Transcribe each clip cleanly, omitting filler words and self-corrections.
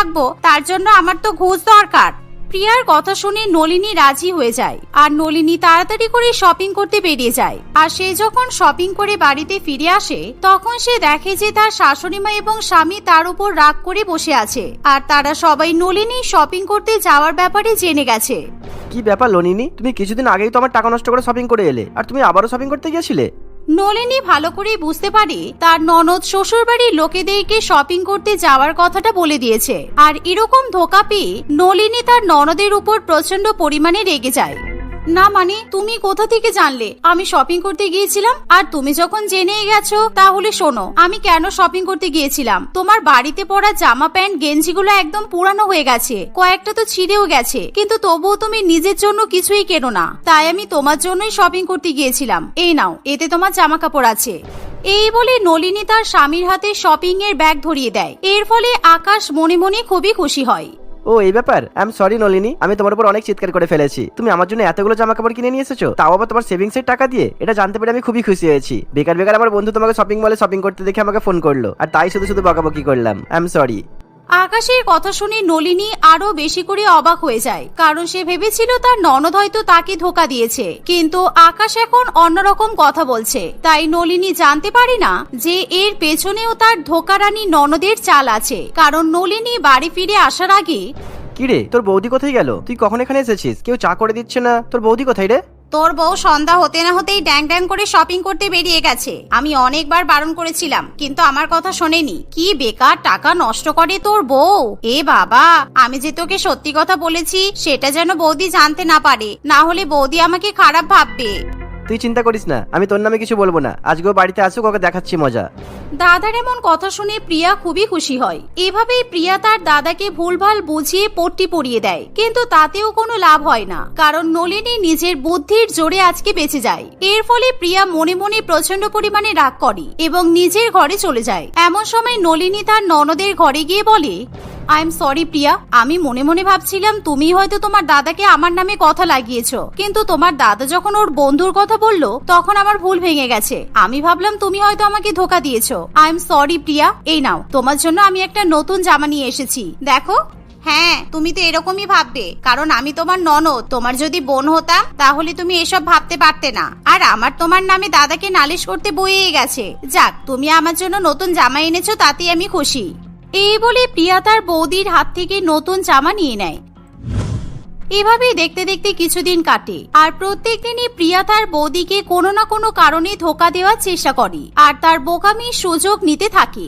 থাকবো, তার জন্য আমার তো ঘুষ দরকার। প্রিয়ার কথা শুনে নলিনী রাজি হয়ে যায় আর নলিনী তাড়াতাড়ি করে শপিং করতে বেরিয়ে যায়। আর সে যখন শপিং করে বাড়িতে ফিরে আসে তখন সে দেখে যে তার শাশুড়িমা এবং স্বামী তার উপর রাগ করে বসে আছে আর তারা সবাই নলিনী শপিং করতে যাওয়ার ব্যাপারে জেনে গেছে। কি ব্যাপার নলিনী, তুমি কিছুদিন আগেই তো আমার টাকা নষ্ট করে শপিং করে এলে, আর তুমি আবারও শপিং করতে গিয়েছিলে? নলিনী ভালো করে বুঝতে পারে তার ননদ শ্বশুর বাড়ির লোকেদেরকে শপিং করতে যাওয়ার কথাটা বলে দিয়েছে, আর এরকম ধোঁকা পেয়ে নলিনী তার ননদের উপর প্রচন্ড পরিমাণে রেগে যায়। না মানে তুমি কোথা থেকে জানলে আমি শপিং করতে গিয়েছিলাম? আর তুমি যখন জেনেই গেছো তাহলে শোনো, আমি কেন শপিং করতে গিয়েছিলাম। তোমার বাড়িতে পরা জামা প্যান্ট গেঞ্জিগুলো একদম পুরানো হয়ে গেছে, কয়েকটা তো ছিঁড়েও গেছে, কিন্তু তবুও তুমি নিজের জন্য কিছুই কেনো না, তাই আমি তোমার জন্যই শপিং করতে গিয়েছিলাম। এই নাও, এতে তোমার জামা কাপড় আছে। এই বলে নলিনী তার স্বামীর হাতে শপিং এর ব্যাগ ধরিয়ে দেয়। এর ফলে আকাশ মনে মনে খুবই খুশি হয়। ও এই ব্যাপার, আই এম সরি নলিনী, আমি তোমার উপর অনেক চিৎকার করে ফেলেছি। তুমি আমার জন্য এতগুলো জামা কাপড় কিনে নিয়ে এসেছো, তাও আবার তোমার সেভিংস এর টাকা দিয়ে। এটা জানতে পেরে আমি খুবই খুশি হয়েছি। বেকার বেকার আমার বন্ধু তোমাকে শপিং মলে শপিং করতে দেখে আমাকে ফোন করলো, আর তাই শুধু শুধু বকাবকি করলাম। I am sorry. আকাশের কথা শুনে নলিনী আরো বেশি করে অবাক হয়ে যায়, কারণ সে ভেবেছিল তার ননদ হয়তো তাকে ধোঁকা দিয়েছে, কিন্তু আকাশ এখন অন্যরকম কথা বলছে। তাই নলিনী জানতে পারে না যে এর পেছনেও তার ধোঁকারানি ননদের চাল আছে। কারণ নলিনী বাড়ি ফিরে আসার আগে, কিরে তোর বৌদি কোথায় গেল? তুই কখন এখানে এসেছিস? কেউ চা করে দিচ্ছে না। তোর বৌদি কোথায় রে? তোর বউ সন্ধ্যা হতে না হতেই ড্যাং ড্যাং করে শপিং করতে বেরিয়ে গেছে। আমি অনেকবার বারণ করেছিলাম, কিন্তু আমার কথা শোনেনি। কি বেকার টাকা নষ্ট করে তোর বউ। এ বাবা, আমি যে তোকে সত্যি কথা বলেছি সেটা যেন বৌদি জানতে না পারে, না হলে বৌদি আমাকে খারাপ ভাববে। তুই চিন্তা করিস না, আমি তোর নামে কিছু বলবো না। আজকেও বাড়িতে আসুক, ওকে দেখাচ্ছি মজা। দাদার এমন কথা শুনে প্রিয়া খুবই খুশি হয়। এভাবেই প্রিয়া তার দাদাকে ভুলভাল বুঝিয়ে পট্টি পরিয়ে দেয়, কিন্তু তাতেও কোনো লাভ হয় না, কারণ নলিনী নিজের বুদ্ধির জোরে আজকে বেঁচে যায়। এর ফলে প্রিয়া মনে মনে প্রচন্ড পরিমাণে রাগ করে এবং নিজের ঘরে চলে যায়। এমন সময় নলিনী তার ননদের ঘরে গিয়ে বলে, আই এম সরি প্রিয়া, আমি মনে মনে ভাবছিলাম তুমি হয়তো তোমার দাদাকে আমার নামে কথা লাগিয়েছো, কিন্তু তোমার দাদা যখন ওর বন্ধুর কথা বললো তখন আমার ভুল ভেঙে গেছে। আমি ভাবলাম তুমি হয়তো আমাকে ধোকা দিয়েছো। আই এম সরি প্রিয়া, এই নাও, তোমার জন্য আমি একটা নতুন জামা নিয়ে এসেছি, দেখো। হ্যাঁ, তুমি তো এরকমই ভাববে, কারণ আমি তোমার ননদ। তোমার যদি বোন হতাম তাহলে তুমি এসব ভাবতে পারতে না, আর আমার তোমার নামে দাদাকে নালিশ করতে বইয়ে গেছে। যাক, তুমি আমার জন্য নতুন জামা এনেছো, তাতেই আমি খুশি। এই বলে প্রিয়া তার বৌদির হাত থেকে নতুন জামা নিয়ে নেয়। এভাবেই দেখতে দেখতে কিছুদিন কাটে, আর প্রত্যেক দিনই প্রিয়া তার বৌদিকে কোনো না কোনো কারণে ধোকা দেওয়ার চেষ্টা করে আর তার বোকামির সুযোগ নিতে থাকে।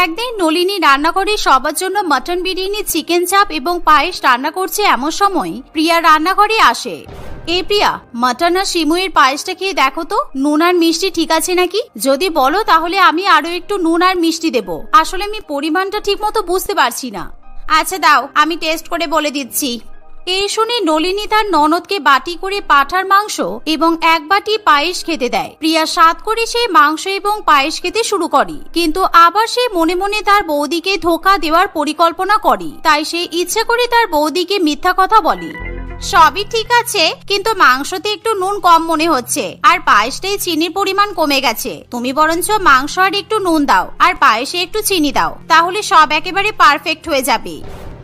একদিন নলিনী রান্নাঘরে সবার জন্য মটন বিরিয়ানি, চিকেন চাপ এবং পায়েস রান্না করছে। এমন সময় প্রিয়া রান্নাঘরে আসে। এই প্রিয়া, মটন আর শিমুয়ের পায়েসটা খেয়ে দেখো তো নুন আর মিষ্টি ঠিক আছে নাকি। যদি বলো তাহলে আমি আরো একটু নুন আর মিষ্টি দেবো। আসলে আমি পরিমাণটা ঠিক মতো বুঝতে পারছি না। আচ্ছা দাও, আমি টেস্ট করে বলে দিচ্ছি। এই শুনে নলিনী তার ননদকে বাটি করে পাঁঠার মাংস এবং এক বাটি পায়েস খেতে দেয়। প্রিয়া স্বাদ করে সেই মাংস এবং পায়েস খেতে শুরু করে, কিন্তু আবার সে মনে মনে তার বৌদিকে ধোঁকা দেওয়ার পরিকল্পনা করে। তাই সে ইচ্ছা করে তার বৌদিকে মিথ্যা কথা বলে। সবই ঠিক আছে, কিন্তু মাংসতে একটু নুন কম মনে হচ্ছে, আর পায়েসটাই চিনির পরিমাণ কমে গেছে। তুমি বরঞ্চ মাংস আর একটু নুন দাও আর পায়েসে একটু চিনি দাও, তাহলে সব একেবারে পারফেক্ট হয়ে যাবে।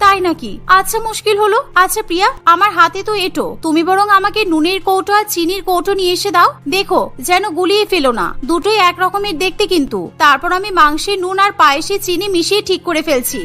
তাই নাকি? আচ্ছা, মুশকিল হলো। আচ্ছা প্রিয়া, আমার হাতে তো এটো, তুমি বরং আমাকে নুনের কৌটো আর চিনির কৌটো নিয়ে এসে দাও। দেখো যেন গুলিয়ে ফেলো না, দুটোই একরকমের দেখতে কিন্তু। তারপর আমি মাংসে নুন আর পায়েসে চিনি মিশিয়ে ঠিক করে ফেলছি।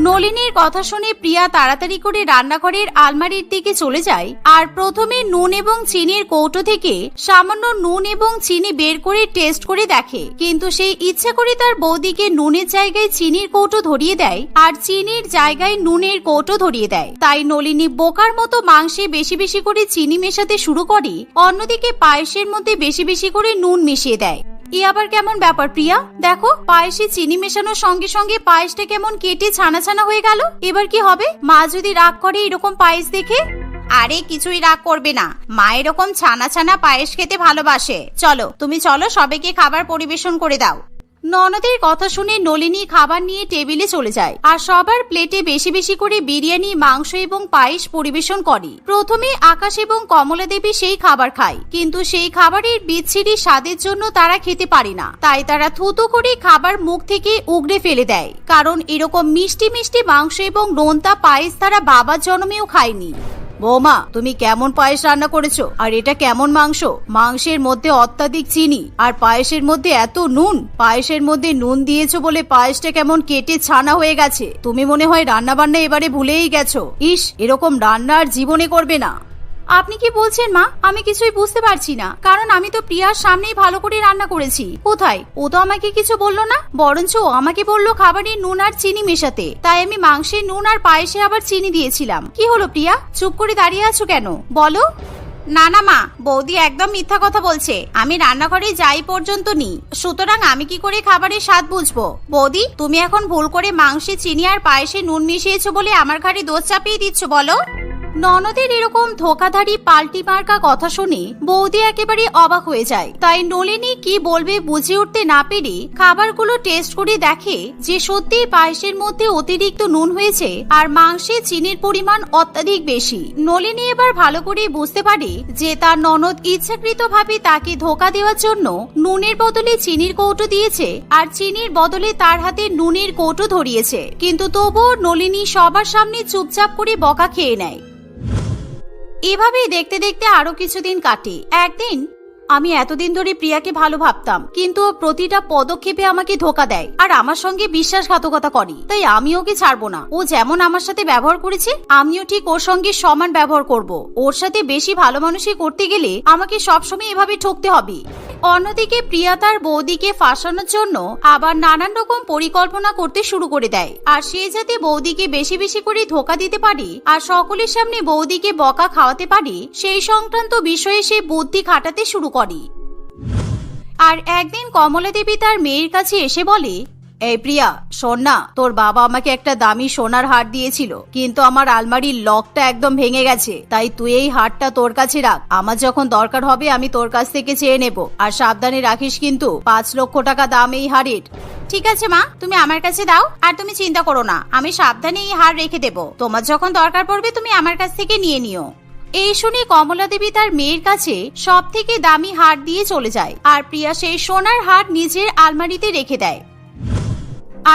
নলিনীর কথা শুনে প্রিয়া তাড়াতাড়ি করে রান্নাঘরের আলমারির দিকে চলে যায় আর প্রথমে নুন এবং চিনির কৌটো থেকে সামান্য নুন এবং চিনি বের করে টেস্ট করে দেখে, কিন্তু সেই ইচ্ছা করে তার বৌদিকে নুনের জায়গায় চিনির কৌটো ধরিয়ে দেয় আর চিনির জায়গায় নুনের কৌটো ধরিয়ে দেয়। তাই নলিনী বোকার মতো মাংসে বেশি বেশি করে চিনি মেশাতে শুরু করে, অন্যদিকে পায়েসের মধ্যে বেশি বেশি করে নুন মিশিয়ে দেয়। এ আবার কেমন ব্যাপার প্রিয়া? দেখো, পায়েসে চিনি মেশানোর সঙ্গে সঙ্গে পায়েসটা কেমন কেটে ছানা ছানা হয়ে গেল। এবার কি হবে? মা যদি রাগ করে এরকম পায়েস দেখে? আরে কিছুই রাগ করবে না, মা এরকম ছানা ছানা পায়েস খেতে ভালোবাসে। চলো তুমি চলো, সবাইকে খাবার পরিবেশন করে দাও। ননদের কথা শুনে নলিনী খাবার নিয়ে টেবিলে চলে যায় আর সবার প্লেটে বেশি বেশি করে বিরিয়ানি, মাংস এবং পায়েস পরিবেশন করে। প্রথমে আকাশ এবং কমলা দেবী সেই খাবার খায়, কিন্তু সেই খাবারের বিচ্ছিরি স্বাদের জন্য তারা খেতে পারে না। তাই তারা থুতু করে খাবার মুখ থেকে উগড়ে ফেলে দেয়, কারণ এরকম মিষ্টি মিষ্টি মাংস এবং নোনতা পায়েস তারা বাবার জন্মেও খায়নি। বৌমা, তুমি কেমন পায়েস রান্না করেছো? আর এটা কেমন মাংস? মাংসের মধ্যে অত্যাধিক চিনি আর পায়েসের মধ্যে এত নুন। পায়েসের মধ্যে নুন দিয়েছো বলে পায়েসটা কেমন কেটে ছানা হয়ে গেছে। তুমি মনে হয় রান্না বান্না এবারে ভুলেই গেছো। ইস, এরকম রান্না আর জীবনে করবে না। আপনি কি বলছেন মা? আমি কিছুই বুঝতে পারছি না, কারণ আমি তো প্রিয়ার সামনেই ভালো করে রান্না করেছি। কোথায়? ও তো আমাকে কিছু বললো না, বরঞ্চ ও আমাকে বললো খাবারে নুন আর চিনি মেশাতে। তাই আমি মাংসে নুন আর পায়েসে আবার চিনি দিয়েছিলাম। কি হলো প্রিয়া, চুপ করে দাঁড়িয়ে আছো কেন? বলো। না না মা, বৌদি একদম মিথ্যা কথা বলছে। আমি রান্নাঘরে যাই পর্যন্ত নি, সুতরাং আমি কি করে খাবারের স্বাদ বুঝবো? বৌদি, তুমি এখন ভুল করে মাংসে চিনি আর পায়েসে নুন মিশিয়েছো বলে আমার ঘাড়ে দোষ চাপিয়ে দিচ্ছ। বলো। ননদের এরকম ধোকাধারী পাল্টি মার্কা কথা শুনে বৌদি একেবারে অবাক হয়ে যায়। তাই নলিনী কি বলবে বুঝে উঠতে না পেরে খাবারগুলো টেস্ট করে দেখে যে সত্যি পায়েসের মধ্যে অতিরিক্ত নুন হয়েছে আর মাংসে চিনির পরিমাণ অত্যাধিক বেশি। নলিনী এবার ভালো করে বুঝতে পারে যে তার ননদ ইচ্ছাকৃতভাবে তাকে ধোকা দেওয়ার জন্য নুনের বদলে চিনির কৌটো দিয়েছে আর চিনির বদলে তার হাতে নুনের কৌটো ধরিয়েছে। কিন্তু তবুও নলিনী সবার সামনে চুপচাপ করে বকা খেয়ে নেয়। এভাবেই দেখতে দেখতে আরো কিছুদিন কাটে। একদিন, আমি এতদিন ধরে প্রিয়াকে ভালো ভাবতাম, কিন্তু ও প্রতিটা পদক্ষেপে আমাকে ধোকা দেয় আর আমার সঙ্গে বিশ্বাসঘাতকতা করে। তাই আমি ওকে ছাড়বো না। ও যেমন আমার সাথে ব্যবহার করেছে, আমিও ঠিক ওর সঙ্গে সমান ব্যবহার করব। ওর সাথে বেশি ভালো মানুষই করতে গেলে আমাকে সবসময় এভাবে ঠকতে হবে। অন্যদিকে প্রিয়া তার বৌদিকে ফাঁসানোর জন্য আবার নানান রকম পরিকল্পনা করতে শুরু করে দেয়। আর সে যাতে বৌদিকে বেশি বেশি করে ধোকা দিতে পারে আর সকলের সামনে বৌদিকে বকা খাওয়াতে পারে, সেই সংক্রান্ত বিষয়ে সে বুদ্ধি খাটাতে শুরু করে। আর একদিন কমলা দেবী তার মেয়ের কাছে এসে বলে, এই প্রিয়া, শোন না, তোর বাবা আমাকে একটা দামি সোনার হার দিয়েছিল, কিন্তু আমার আলমারির লকটা একদম ভেঙে গেছে। তাই তুই এই হারটা তোর কাছে রাখ, আমার যখন দরকার হবে আমি তোর কাছ থেকে চেয়ে নেব। আর সাবধানে রাখিস কিন্তু, 5 লক্ষ টাকা দাম এই হারের। ঠিক আছে মা, তুমি আমার কাছে দাও, আর তুমি চিন্তা করো না, আমি সাবধানে এই হার রেখে দেব। তোমার যখন দরকার পড়বে তুমি আমার কাছ থেকে নিয়ে নিও। এই শুনে কমলা দেবী তার মেয়ের কাছে সব থেকে দামি হার দিয়ে চলে যায়। আর প্রিয়া সেই সোনার হার নিজের আলমারিতে রেখে দেয়।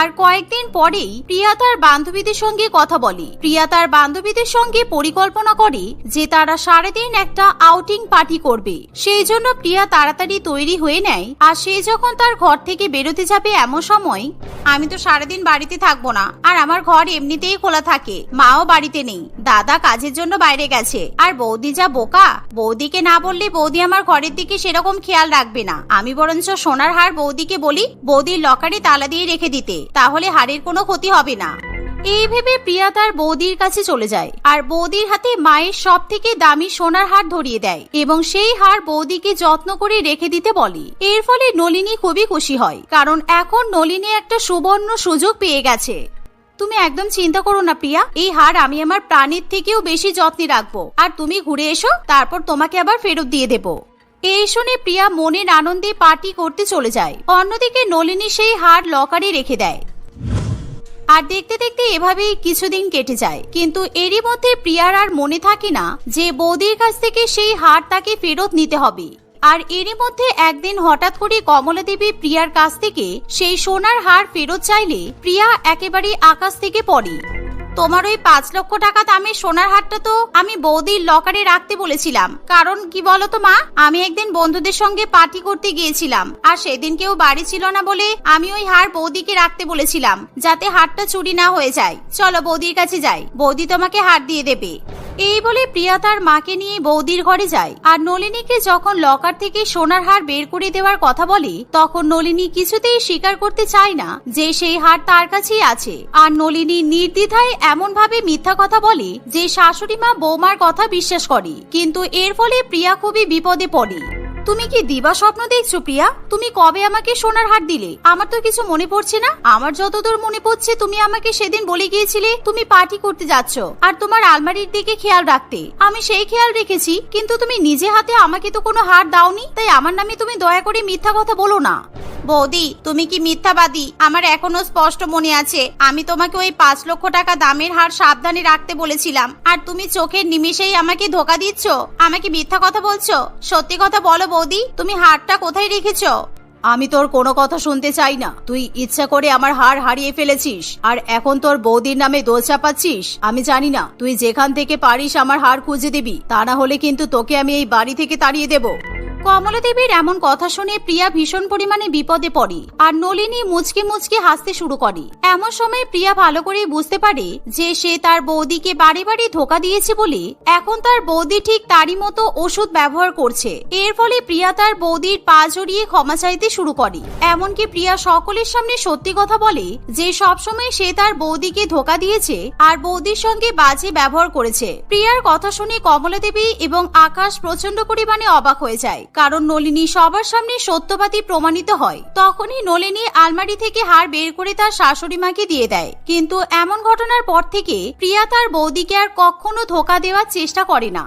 আর কয়েকদিন পরেই প্রিয়া তার বান্ধবীদের সঙ্গে কথা বলে। প্রিয়া তার বান্ধবীদের সঙ্গে পরিকল্পনা করে যে তারা সারাদিন একটা আউটিং পার্টি করবে। সেই জন্য প্রিয়া তাড়াতাড়ি তৈরি হয়ে নেয়। আর সে যখন তার ঘর থেকে বেরোতে যাবে এমন সময়, আমি তো সারাদিন বাড়িতে থাকবো না, আর আমার ঘর এমনিতেই খোলা থাকে, মাও বাড়িতে নেই, দাদা কাজের জন্য বাইরে গেছে, আর বৌদি যা বোকা, বৌদিকে না বললে বৌদি আমার ঘরের দিকে সেরকম খেয়াল রাখবে না। আমি বরঞ্চ সোনার হার বৌদিকে বলি বৌদির লকারে তালা দিয়ে রেখে দিতে, তাহলে হাড়ের কোনো ক্ষতি হবে না। এই ভেবে প্রিয়া তার বৌদির কাছে চলে যায় আর বৌদির হাতে মায়ের সব থেকে দামি সোনার হার ধরিয়ে দেয় এবং সেই হার বৌদিকে যত্ন করে রেখে দিতে বলে। এর ফলে নলিনী খুবই খুশি হয়, কারণ এখন নলিনী একটা সুবর্ণ সুযোগ পেয়ে গেছে। তুমি একদম চিন্তা করো না প্রিয়া, এই হার আমি আমার প্রাণের থেকেও বেশি যত্নে রাখবো, আর তুমি ঘুরে এসো, তারপর তোমাকে আবার ফেরত দিয়ে দেবো। এই শুনে প্রিয়া মনের আনন্দে পার্টি করতে চলে যায়। অন্যদিকে নলিনী সেই হার লকারে রেখে দেয়। আর দেখতে দেখতে এভাবেই কিছুদিন কেটে যায়, কিন্তু এরই মধ্যে প্রিয়ার আর মনে থাকে না যে বৌদির কাছ থেকে সেই হার তাকে ফেরত নিতে হবে। আর এরই মধ্যে একদিন হঠাৎ করে কমলা দেবী প্রিয়ার কাছ থেকে সেই সোনার হার ফেরত চাইলে প্রিয়া একেবারে আকাশ থেকে পড়ে। তোমার ওই 5 লক্ষ টাকা দামের সোনার হারটা তো আমি বৌদির লকারে রাখতে বলেছিলাম। কারণ কি বলতো মা, আমি একদিন বন্ধুদের সঙ্গে পার্টি করতে গিয়েছিলাম, আর সেদিন কেউ বাড়ি ছিল না বলে আমি ওই হার বৌদিকে রাখতে বলেছিলাম, যাতে হারটা চুরি না হয়ে যায়। চলো বৌদির কাছে যাই, বৌদি তোমাকে হার দিয়ে দেবে। এই বলে প্রিয়া তার মাকে নিয়ে বৌদির ঘরে যায়। আর নলিনীকে যখন লকার থেকে সোনার হার বের করে দেওয়ার কথা বলে, তখন নলিনী কিছুতেই স্বীকার করতে চায় না যে সেই হার তার কাছেই আছে। আর নলিনী নির্দ্বিধায় এমন ভাবে মিথ্যা কথা বলে যে শাশুড়ি মা বৌমার কথা বিশ্বাস করে। কিন্তু এর ফলে প্রিয়া খুবই বিপদে পড়ে। তুমি কি দিবা স্বপ্ন দেখছো প্রিয়া? তুমি কবে আমাকে সোনার হার দিলে? আমার তো কিছু মনে পড়ছে না। আমার যতদূর মনে পড়ছে তুমি আমাকে সেদিন বলে গিয়েছিলে তুমি পার্টি করতে যাচ্ছ আর তোমার আলমারির দিকে খেয়াল রাখতে। আমি সেই খেয়াল রেখেছি, কিন্তু তুমি নিজে হাতে আমাকে তো কোনো হার দাওনি। তাই আমার নামে তুমি দয়া করে মিথ্যা কথা বলো না। বৌদি তুমি কি মিথ্যাবাদী? আমার এখনো স্পষ্ট মনে আছে আমি তোমাকে ওই 5 লক্ষ টাকা দামের হার সাবধানে রাখতে বলেছিলাম, আর তুমি চোখের নিমেষেই আমাকে ধোকা দিচ্ছ। আমাকে মিথ্যা কথা বলছো? সত্যি কথা বলো বৌদি, তুমি হারটা কোথায় রেখেছো? আমি তোর কোনো কথা শুনতে চাই না। তুই ইচ্ছা করে আমার হার হারিয়ে ফেলেছিস আর এখন তোর বৌদির নামে দোষ চাপাচ্ছিস। আমি জানি না, তুই যেখান থেকে পারিস আমার হার খুঁজে দিবি, তা না হলে কিন্তু তোকে আমি এই বাড়ি থেকে তাড়িয়ে দেবো। কমলা দেবীর এমন কথা শুনে প্রিয়া ভীষণ পরিমাণে বিপদে পড়ে আর নলিনী মুচকি মুচকি হাসতে শুরু করে। এমন সময় প্রিয়া ভালো করেই বুঝতে পারে যে সে তার বৌদিকে বাড়ি বাড়ি ধোকা দিয়েছে বলে এখন তার বৌদি ঠিক তারই মতো ওষুধ ব্যবহার করছে। এর ফলে প্রিয়া তার বৌদির পা জড়িয়ে ক্ষমা চাইতে শুরু করে। এমনকি প্রিয়া সকলের সামনে সত্যি কথা বলে যে সবসময় সে তার বৌদিকে ধোকা দিয়েছে আর বৌদির সঙ্গে বাজে ব্যবহার করেছে। প্রিয়ার কথা শুনে কমলা দেবী এবং আকাশ প্রচন্ড পরিমাণে অবাক হয়ে যায়, কারণ নলিনী সবার সামনে সত্যবাদী প্রমাণিত হয়। তখনই নলিনী আলমারি থেকে হার বের করে তার শাশুড়ি মাকে দিয়ে দেয়। কিন্তু এমন ঘটনার পর থেকে প্রিয়া তার বৌদিকে আর কখনো ধোকা দেওয়ার চেষ্টা করে না।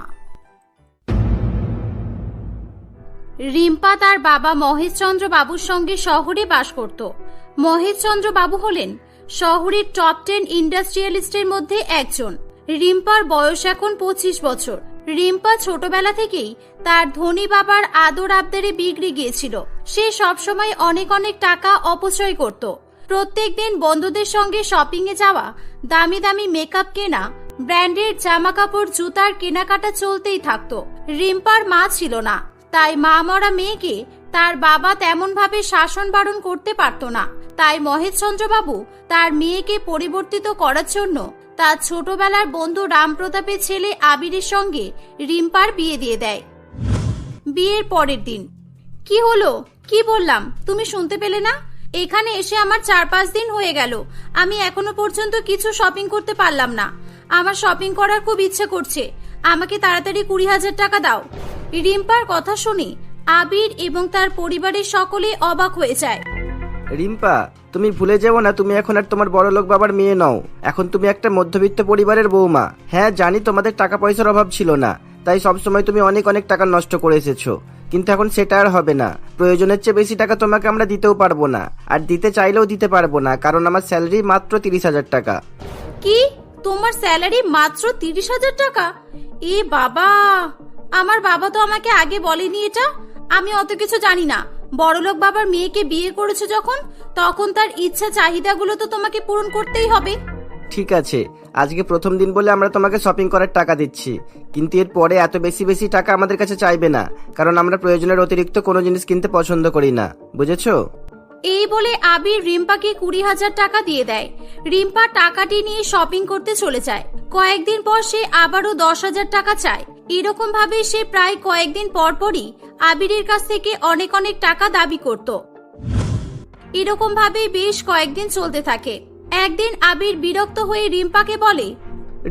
রিম্পা তার বাবা মহেশচন্দ্র বাবুর সঙ্গে শহরে বাস করত। মহেশচন্দ্র বাবু হলেন শহরের টপ 10 ইন্ডাস্ট্রিয়ালিস্টের মধ্যে একজন। রিম্পার বয়স এখন 25 বছর। রিম্পা ছোটবেলা থেকেই তার ধনী বাবার আদর আবদারে বিগড়ে গিয়েছিল। সে সবসময় অনেক অনেক টাকা অপচয় করত। প্রত্যেকদিন বন্ধুদের সঙ্গে শপিং এ যাওয়া, দামি দামি মেকআপ কেনা, ব্র্যান্ডের জামা কাপড় জুতার কেনাকাটা চলতেই থাকতো। রিম্পার মা ছিল না, তাই মা মরা মেয়েকে তার বাবা তেমন ভাবে শাসন বারণ করতে পারত না। তাই মহেশচন্দ্রবাবু তার মেয়েকে পরিবর্তিত করার জন্য তার ছোটবেলার বন্ধু রামপ্রতাপের ছেলে আবিরের সঙ্গে রিম্পার বিয়ে দিয়ে দেয়। বিয়ের পরের দিন কি হলো, কি বললাম তুমি শুনতে পেলে না? এখানে এসে আমার 4-5 দিন হয়ে গেল, আমি এখনো পর্যন্ত কিছু শপিং করতে পারলাম না। আমার শপিং করার খুব ইচ্ছে করছে, আমাকে তাড়াতাড়ি 20,000 টাকা দাও। রিম্পার কথা শুনে আবির এবং তার পরিবারের সকলে অবাক হয়ে যায়। রিম্পা, তুমি ভুলে যেও না তুমি এখন আর তোমার বড়লোক বাবার মেয়ে নও, এখন তুমি একটা মধ্যবিত্ত পরিবারের বৌমা। হ্যাঁ জানি তোমাদের টাকা পয়সার অভাব ছিল না, তাই সবসময় তুমি অনেক অনেক টাকা নষ্ট করে এসেছো, কিন্তু এখন সেটা আর হবে না। প্রয়োজনের চেয়ে বেশি টাকা তোমাকে আমরা দিতেও পারবো না, আর দিতে চাইলেও দিতে পারবো না, কারণ আমার স্যালারি মাত্র 30,000 টাকা। কি, তোমার স্যালারি মাত্র 30,000 টাকা? এ বাবা, আমার বাবা তো আমাকে আগে বলেনি এটা। আমি অত কিছু জানি না। বড়লোক বাবার মেয়েকে বিয়ে করেছো যখন, তখন তার ইচ্ছা চাহিদাগুলো তো তোমাকে পূরণ করতেই হবে। ঠিক আছে, আজকে প্রথম দিন বলে আমরা তোমাকে শপিং করার টাকা দিচ্ছি, কিন্তু এর পরে এত বেশি বেশি টাকা আমাদের কাছে চাইবে না, কারণ আমরা প্রয়োজনের অতিরিক্ত কোনো জিনিস কিনতে পছন্দ করি না, বুঝেছো? এই বলে আবির রিম্পাকে 20,000 টাকা দিয়ে দেয়। রিম্পা টাকাটি নিয়ে শপিং করতে চলে যায়। কয়েকদিন পর সে আবারও 10,000 টাকা চায়। এরকম ভাবে সে প্রায় কয়েকদিন পরপরই আবিরের কাছ থেকে অনেক অনেক টাকা দাবি করত। এরকম ভাবে বেশ কয়েকদিন চলতে থাকে। একদিন আবির বিরক্ত হয়ে রিম্পাকে বলে,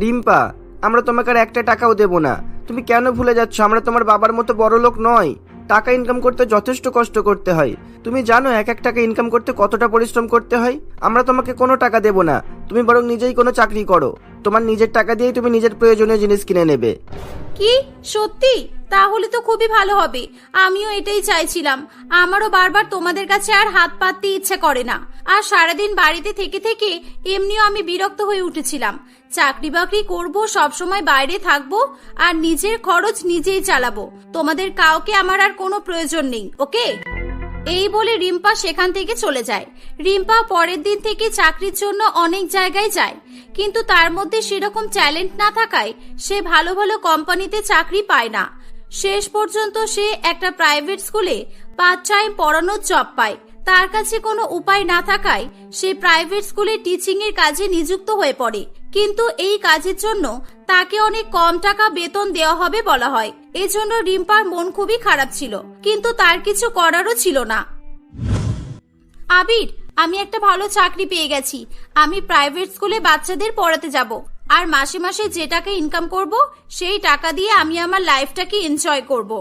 রিম্পা, আমরা তোমাকে আর একটা টাকাও দেবো না। তুমি কেন ভুলে যাচ্ছ আমরা তোমার বাবার মতো বড় লোক নয়। টাকা ইনকাম করতে যথেষ্ট কষ্ট করতে হয়। তুমি জানো এক এক টাকা ইনকাম করতে কতটা পরিশ্রম করতে হয়। আমরা তোমাকে কোনো টাকা দেবো না, তুমি বরং নিজেই কোনো চাকরি করো। তোমার নিজের টাকা দিয়েই তুমি নিজের প্রয়োজনীয় জিনিস কিনে নেবে। কি সত্যি? তাহলে তো খুবই ভালো হবে। আমিও এটাই চাইছিলাম। আমারও বারবার তোমাদের কাছে আর হাত পাততে ইচ্ছে করে না। আর সারাদিন বাড়িতে থেকে থেকে এমনিও আমি বিরক্ত হয়ে উঠেছিলাম। চাকরি বাকরি করবো, সবসময় বাইরে থাকবো আর নিজের খরচ নিজেই চালাবো। তোমাদের কাউকে আমার আর কোনো প্রয়োজন নেই, ওকে? এই বলে রিম্পা সেখান থেকে চলে যায়। রিম্পা পরের দিন থেকে চাকরির জন্য অনেক জায়গায় যায়, কিন্তু তার মধ্যে সেরকম ট্যালেন্ট না থাকায় সে ভালো ভালো কোম্পানিতে চাকরি পায় না। শেষ পর্যন্ত সে একটা প্রাইভেট স্কুলে পার্ট টাইম পড়ানোর জব পায়। তার কাছে কোনো উপায় না থাকায় সে প্রাইভেট স্কুলে টিচিং এর কাজে নিযুক্ত হয়ে পড়ে, কিন্তু এই কাজের জন্য তাকে অনেক কম টাকা বেতন দেওয়া হবে বলা হয়। এজন্য রিম্পার মন খুবই খারাপ ছিল, কিন্তু তার কিছু করারও ছিল না। আবির, আমি একটা ভালো চাকরি পেয়ে গেছি। আমি প্রাইভেট স্কুলে বাচ্চাদের পড়াতে যাব, আর মাসে মাসে যে টাকা ইনকাম করব সেই টাকা দিয়ে আমি আমার লাইফটাকে এনজয় করব।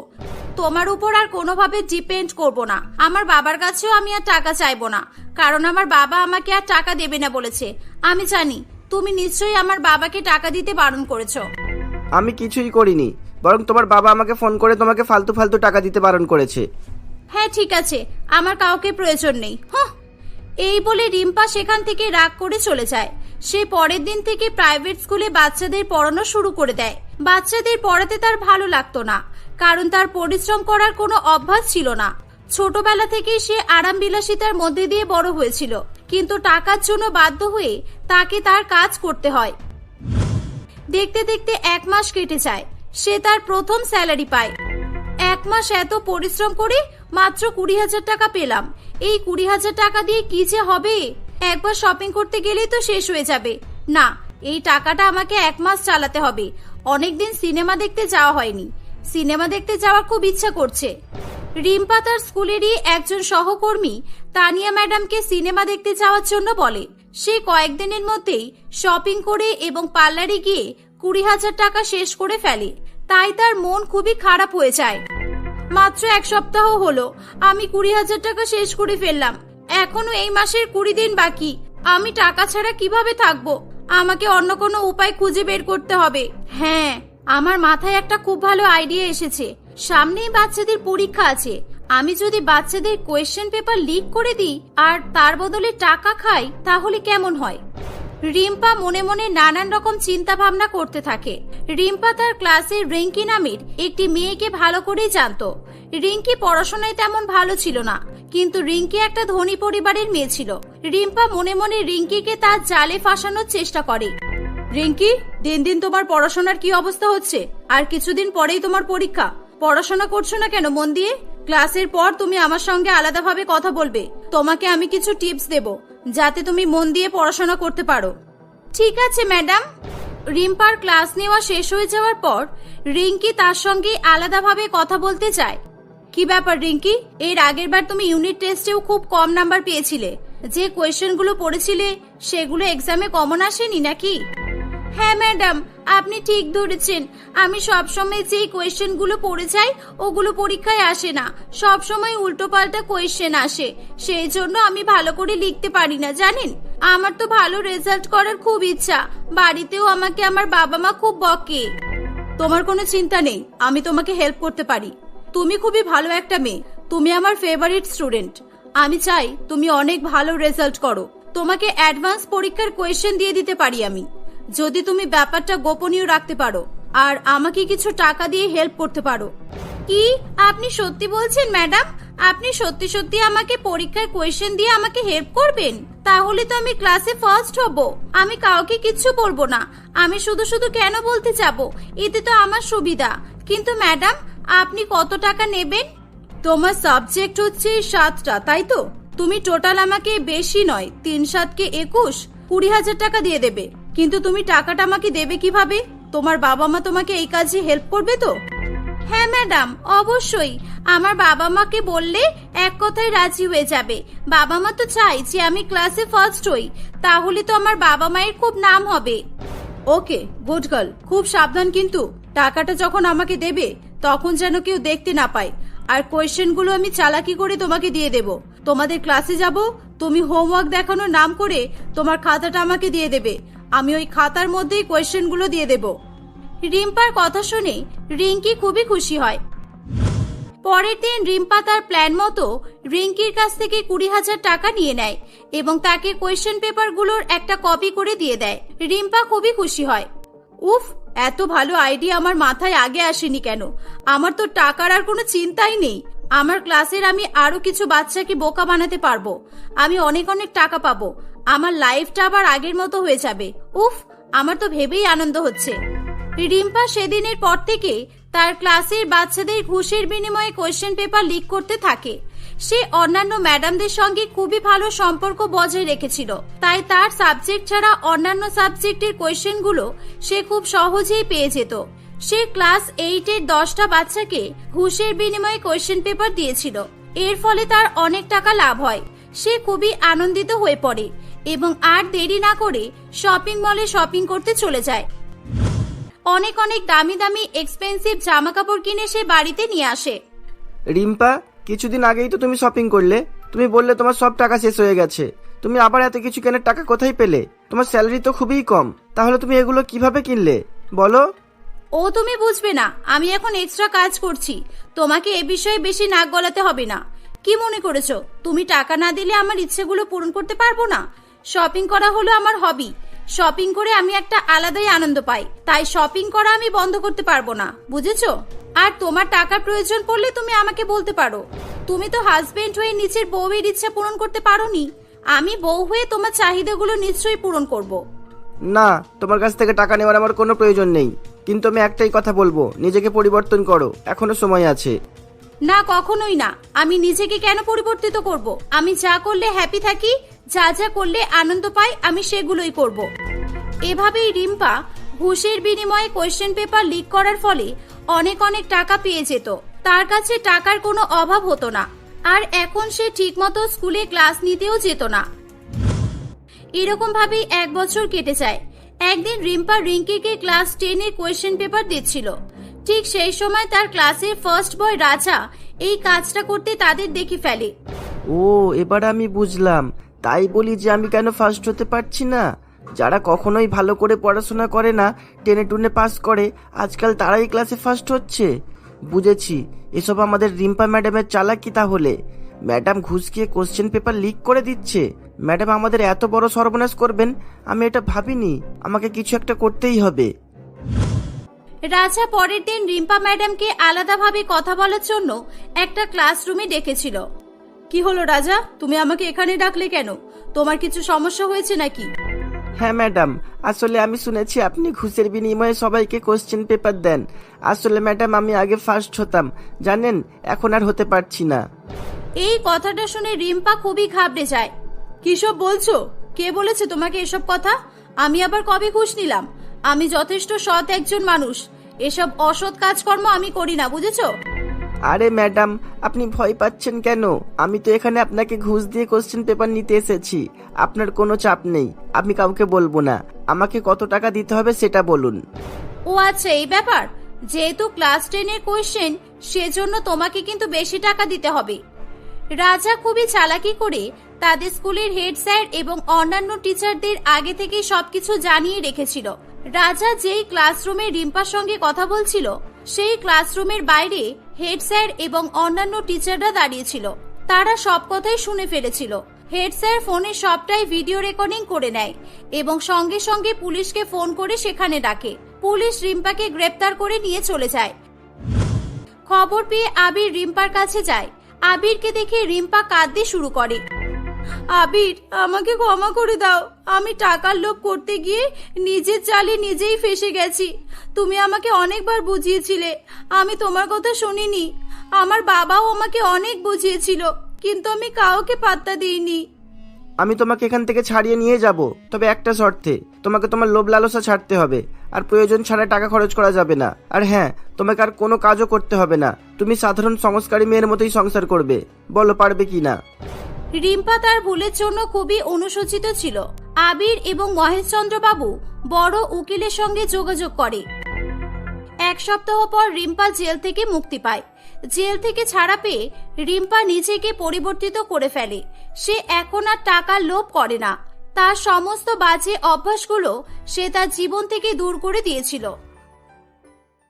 তোমার উপর আর কোনোভাবে ডিপেন্ড করব না। আমার বাবার কাছেও আমি আর টাকা চাইবো না, কারণ আমার বাবা আমাকে আর টাকা দেবে না বলেছে। আমি জানি তুমি নিশ্চয়ই আমার বাবাকে টাকা দিতে বারণ করেছো। আমি কিছুই করিনি, বরং তোমার বাবা আমাকে ফোন করে তোমাকে ফালতু ফালতু টাকা দিতে বারণ করেছে। হ্যাঁ ঠিক আছে, আমার কাউকে প্রয়োজন নেই। হ্যাঁ, এই বলে রিম্পা সেখান থেকে রাগ করে চলে যায়। সে পরের দিন থেকে প্রাইভেট স্কুলে বাচ্চাদের পড়ানো শুরু করে দেয়। বাচ্চাদের পড়াতে তার ভালো লাগতো না, কারণ তার পরিশ্রম করার কোনো অভ্যাস ছিল না। ছোটবেলা থেকেই সে আরাম বিলাসিতার মধ্যে দিয়ে বড় হয়েছিল, কিন্তু টাকার জন্য বাধ্য হয়ে তাকে তার কাজ করতে হয়। দেখতে দেখতে 1 মাস কেটে যায়। সে তার প্রথম স্যালারি পায়। 1 মাস এত পরিশ্রম করে মাত্র 20,000 টাকা পেলাম। এই 20,000 টাকা দিয়ে কি যে হবে? একবার শপিং করতে গেলেই তো শেষ হয়ে যাবে। না, এই টাকাটা আমাকে 1 মাস চালাতে হবে। অনেকদিন সিনেমা দেখতে যাওয়া হয়নি। সিনেমা দেখতে যাওয়ার খুব ইচ্ছা করছে। রিম্পা তার স্কুলেরই একজন সহকর্মী তানিয়া ম্যাডামকে সিনেমা দেখতে যাওয়ার জন্য বলে। সে কয়েকদিনের মধ্যেই শপিং করে এবং পার্লারে গিয়ে 20,000 টাকা শেষ করে ফেলে। তাই তার মন খুবই খারাপ হয়ে যায়। মাত্র 1 সপ্তাহ হলো আমি 20,000 টাকা শেষ করে ফেললাম। এখনো এই মাসের 20 দিন বাকি। আমি টাকা ছাড়া কিভাবে থাকবো? আমাকে অন্য কোনো উপায় খুঁজে বের করতে হবে। হ্যাঁ, আমার মাথায় একটা খুব ভালো আইডিয়া এসেছে। সামনেই বাচ্চাদের পরীক্ষা আছে। আমি যদি বাচ্চাদের কোয়েশ্চেন পেপার লিক করে দিই আর তার বদলে টাকা খাই, তাহলে কেমন হয়? রিম্পা মনে মনে নানান রকম চিন্তা ভাবনা করতে থাকে। রিম্পা তার ক্লাসে রিঙ্কি নামের একটি মেয়েকে ভালো করেই জানতো। রিঙ্কি পড়াশোনায় তেমন ভালো ছিল না, কিন্তু রিঙ্কি একটা ধনী পরিবারের মেয়ে ছিল। রিম্পা মনে মনে রিঙ্কিকে তার জালে ফাঁসানোর চেষ্টা করে। রিঙ্কি, দিন দিন তোমার পড়াশোনার কি অবস্থা হচ্ছে? আর কিছুদিন পরেই তোমার পরীক্ষা। পড়াশোনা করছো না কেন মন দিয়ে? ক্লাসের পর তুমি আমার সঙ্গে আলাদাভাবে কথা বলবে। তোমাকে আমি কিছু টিপস দেব, যাতে তুমি মন দিয়ে পড়াশোনা করতে পারো। ঠিক আছে ম্যাডাম। রিম্পার ক্লাস নেওয়া শেষ হয়ে যাওয়ার পর রিঙ্কি তার সঙ্গে আলাদাভাবে কথা বলতে চায়। কি ব্যাপার রিঙ্কি, এর আগের বার তুমি ইউনিট টেস্টেও খুব কম নাম্বার পেয়েছিলে। যে কোয়েশ্চেনগুলো পড়েছিলে সেগুলো এক্সামে কমন আসেনি নাকি? হ্যাঁ ম্যাডাম, আপনি ঠিক ধরেছেন। আমি সবসময় যেই কোয়েশ্চেনগুলো পড়ে যাই ওগুলো পরীক্ষায় আসে না। সবসময় উল্টোপাল্টা কোয়েশ্চেন আসে, সেই জন্য আমি ভালো করে লিখতে পারি না জানেন। আমার তো ভালো রেজাল্ট করার খুব ইচ্ছা। বাড়িতেও আমাকে আমার বাবা মা খুব বকে। তোমার কোনো চিন্তা নেই, আমি তোমাকে হেল্প করতে পারি। তুমি খুবই ভালো একটা মেয়ে। তুমি আমার ফেভারিট স্টুডেন্ট। আমি চাই তুমি অনেক ভালো রেজাল্ট করো। তোমাকে অ্যাডভান্স পরীক্ষার কোয়েশ্চেন দিয়ে দিতে পারি আমি, যদি তুমি ব্যাপারটা গোপনীয় রাখতে পারো আর আমাকে কিছু টাকা দিয়ে হেল্প করতে পারো। কি আপনি সত্যি বলছেন ম্যাডাম? আপনি সত্যি সত্যি আমাকে পরীক্ষার কোয়েশ্চেন দিয়ে আমাকে হেল্প করবেন? তাহলে তো আমি ক্লাসে ফার্স্ট হব। আমি কাউকে কিচ্ছু বলবো না। আমি শুধু শুধু কেন বলতে যাব? এতে তো আমার সুবিধা। কিন্তু ম্যাডাম, আপনি কত টাকা নেবেন? তোমার সাবজেক্ট হচ্ছে 7টা, তাই তো? তুমি টোটাল আমাকে বেশি নয় 3 7 21 20,000 টাকা দিয়ে দেবে। কিন্তু তুমি টাকাটা আমাকে দেবে কিভাবে? তোমার বাবা মা তোমাকে এই কাজে হেল্প করবে তো? হ্যাঁ ম্যাডাম, অবশ্যই। আমার বাবা মাকে বললে এক কথায় রাজি হয়ে যাবে। বাবা মা তো চাই যে আমি ক্লাসে ফার্স্ট হই, তাহলে তো আমার বাবা মায়ের খুব নাম হবে। ওকে, গুড গার্ল। খুব সাবধান কিন্তু। টাকাটা যখন আমাকে দেবে তখন যেন কেউ দেখতে না পায়। আর কোয়েশ্চেনগুলো আমি চালাকি করে তোমাকে দিয়ে দেব। তোমাদের ক্লাসে যাব, তুমি হোমওয়ার্ক দেখানোর নাম করে তোমার খাতাটা আমাকে দিয়ে দেবে। আমি ওই খাতার মধ্যেই কোয়েশ্চেনগুলো দিয়ে দেব। রিম্পার কথা শুনে রিঙ্কি খুবই খুশি হয়। পরের দিন রিম্পা তার প্ল্যান মতো রিঙ্কির কাছ থেকে 20,000 টাকা নিয়ে নেয় এবং তাকে কোয়েশ্চেন পেপারগুলোর একটা কপি করে দিয়ে দেয়। রিম্পা খুবই খুশি হয়। উফ, এত ভালো আইডিয়া আমার মাথায় আগে আসেনি কেন? আমার তো টাকার আর কোনো চিন্তাই নেই। আমার ক্লাসের আমি আরো কিছু বাচ্চাকে বোকা বানাতে পারবো। আমি অনেক অনেক টাকা পাবো। আমার লাইফটা আবার আগের মতো হয়ে যাবে। উফ, আমার তো ভেবেই আনন্দ হচ্ছে। রিম্পা সেদিনের পর থেকে তার ক্লাসের বাচ্চাদের ঘুষের বিনিময়ে কোয়েশ্চেন পেপার লিক করতে থাকে। সে অন্যান্য ম্যাডামদের সঙ্গে খুবই ভালো সম্পর্ক বজায় রেখেছিল, তাই তার সাবজেক্ট ছাড়া অন্যান্য সাবজেক্টের কোয়েশ্চেনগুলো সে খুব সহজেই পেয়ে যেত। সে ক্লাস 8-এর 10টা বাচ্চাকে ঘুষের বিনিময়ে কোয়েশ্চেন পেপার দিয়েছিল। এর ফলে তার অনেক টাকা লাভ হয়। সে খুবই আনন্দিত হয়ে পড়ে এবং আর দেরি না করে শপিং মলে শপিং করতে চলে যায়। অনেক অনেক দামি দামি এক্সপেন্সিভ জামা কাপড় কিনে সে বাড়িতে নিয়ে আসে। রিম্পা, কিছুদিন আগেই তো তুমি শপিং করলে। তুমি বললে তোমার সব টাকা শেষ হয়ে গেছে। তুমি আবার এত কিছু কেনার টাকা কোথায় পেলে? তোমার স্যালারি তো খুবই কম। তাহলে তুমি এগুলো কিভাবে কিনলে বলো? ও তুমি বুঝবে না, আমি এখন এক্সট্রা কাজ করছি। তোমাকে এ বিষয়ে বেশি নাক গলাতে হবে না। কি মনে করেছো তুমি টাকা না দিলে আমার ইচ্ছেগুলো পূরণ করতে পারবো না? শপিং করা হলো আমার হবি। শপিং করে আমি একটা আলাদাই আনন্দ পাই, তাই শপিং করা আমি বন্ধ করতে পারবো না, বুঝেছো? আর তোমার টাকার প্রয়োজন পড়লে তুমি আমাকে বলতে পারো। তুমি তো হাজবেন্ড হয়ে নিজের বউয়ের ইচ্ছা পূরণ করতে পারোনি, আমি বউ হয়ে তোমার চাহিদাগুলো নিশ্চয়ই পূরণ করব। না, তোমার কাছ থেকে টাকা নেওয়ার আমার কোনো প্রয়োজন নেই, কিন্তু আমি একটাই কথা বলবো, নিজেকে পরিবর্তন করো, এখনো সময় আছে। না, কখনোই না। আমি নিজেকে কেন পরিবর্তিত করব? আমি যা করলে হ্যাপি থাকি, যা যা করলে আনন্দ পাই, আমি সেগুলোই করব। এভাবেই রিম্পা ঘুষের বিনিময়ে কোয়েশ্চেন পেপার লিক করার ফলে অনেক অনেক টাকা পেয়ে যেত। তার কাছে টাকার কোনো অভাব হতো না, আর এখন সে ঠিকমতো স্কুলে ক্লাস নিতেও যেত না। এরকম ভাবেই 1 বছর কেটে যায়। একদিন রিম্পা রিঙ্কিকে ক্লাস 10-এর কোয়েশ্চেন পেপার দিচ্ছিল। ঠিক সেই সময় তার ক্লাসের ফার্স্ট বয় রাজা এই কাজটা করতে তাদের দেখে ফেলে। ও, এবার আমি বুঝলাম, তাই বলি যে আমি কেন ফার্স্ট হতে পারছি না। যারা কখনোই ভালো করে পড়াশোনা করে না, টেনে টুনে পাস করে, আজকাল তারাই ক্লাসে ফার্স্ট হচ্ছে। বুঝেছি, এসব আমাদের রিম্পা ম্যাডামের চালাকি। তাহলে ম্যাডাম ঘুষ খেয়ে কোশ্চেন পেপার লিক করে দিচ্ছে। ম্যাডাম আমাদের এত বড় সর্বনাশ করবেন আমি এটা ভাবিনি। আমাকে কিছু একটা করতেই হবে। রাজা পরের দিন রিম্পা ম্যাডামকে আলাদাভাবে কথা বলার জন্য একটা ক্লাসরুমে ডেকেছিল। কি হলো রাজা, তুমি আমাকে এখানে ডাকলে কেন? তোমার কিছু সমস্যা হয়েছে নাকি? হ্যাঁ ম্যাডাম, আসলে আমি শুনেছি আপনি ঘুষের বিনিময়ে সবাইকে কোশ্চেন পেপার দেন। আসলে ম্যাডাম আমি আগে ফার্স্ট হতাম, জানেন, এখন আর হতে পারছি না। এই কথাটা শুনে রিম্পা খুবই ঘাবড়ে যায়। কিসব বলছো? কে বলেছে তোমাকে এসব কথা? আমি আবার কবে ঘুষ নিলাম? আমি যথেষ্ট সৎ একজন মানুষ, এসব অসৎ কাজকর্ম আমি করি না, বুঝেছো? আরে ম্যাডাম, আপনি ভয় পাচ্ছেন কেন? আমি তো এখানে আপনাকে ঘুষ দিয়ে কোশ্চেন পেপার নিতে এসেছি। আপনার কোনো চাপ নেই, আমি কাউকে বলবো না। আমাকে কত টাকা দিতে হবে সেটা বলুন। ও আচ্ছা, এই ব্যাপার। যেহেতু ক্লাস 10-এর কোয়েশ্চেন, সেজন্য তোমাকে কিন্তু বেশি টাকা দিতে হবে। রাজা খুবই চালাকি করে তাদের স্কুলের হেড স্যার এবং অন্যান্য টিচারদের আগে থেকে সবকিছু জানিয়ে রেখেছিল। রাজা যেই ক্লাসরুমে রিম্পার সঙ্গে কথা বলছিল, সেই ক্লাসরুমের বাইরে হেড স্যার এবং অন্যান্য টিচাররা দাঁড়িয়েছিল। তারা সব কথাই শুনে ফেলেছিল। হেড স্যার ফোনে সবটাই ভিডিও রেকর্ডিং করে নেয় এবং সঙ্গে সঙ্গে পুলিশকে ফোন করে সেখানে ডাকে। পুলিশ রিম্পাকে গ্রেপ্তার করে নিয়ে চলে যায়। খবর পেয়ে আবির রিম্পার কাছে যায়। আবিরকে দেখে রিম্পা কাঁদতে শুরু করে। আবির, আমাকে ক্ষমা করে দাও। আমি টাকার লোভ করতে গিয়ে নিজের জালে নিজেই ফেসে গেছি। তুমি আমাকে অনেকবার বুঝিয়েছিলে, আমি তোমার কথা শুনিনি। আমার বাবাও আমাকে অনেক বুঝিয়েছিল, কিন্তু আমি কাউকে পাত্তা দিইনি। আমি তোমাকে এখান থেকে ছাড়িয়ে নিয়ে যাব, তবে একটা শর্তে। তোমাকে তোমার লোভ লালসা ছাড়তে হবে, আর প্রয়োজন ছাড়া টাকা খরচ করা যাবে না। আর হ্যাঁ, তোমাকে আর কোনো কাজও করতে হবে না। তুমি সাধারণ সংস্কারী মেয়ের মতোই সংসার করবে। বলো, পারবে কি না? রিম্পা তার ভুলের জন্য খুবই অনুশোচিত ছিল। আবির এবং মহেশচন্দ্র বাবু বড় উকিলের সঙ্গে যোগাযোগ করে। 1 সপ্তাহ পর রিম্পা জেল থেকে মুক্তি পায়। জেল থেকে ছাড়া পেয়ে রিম্পা নিজেকে পরিবর্তিত করে ফেলে। সে এখন আর টাকার লোভ করে না। তার সমস্ত বাজে অভ্যাসগুলো সে তার জীবন থেকে দূর করে দিয়েছিল।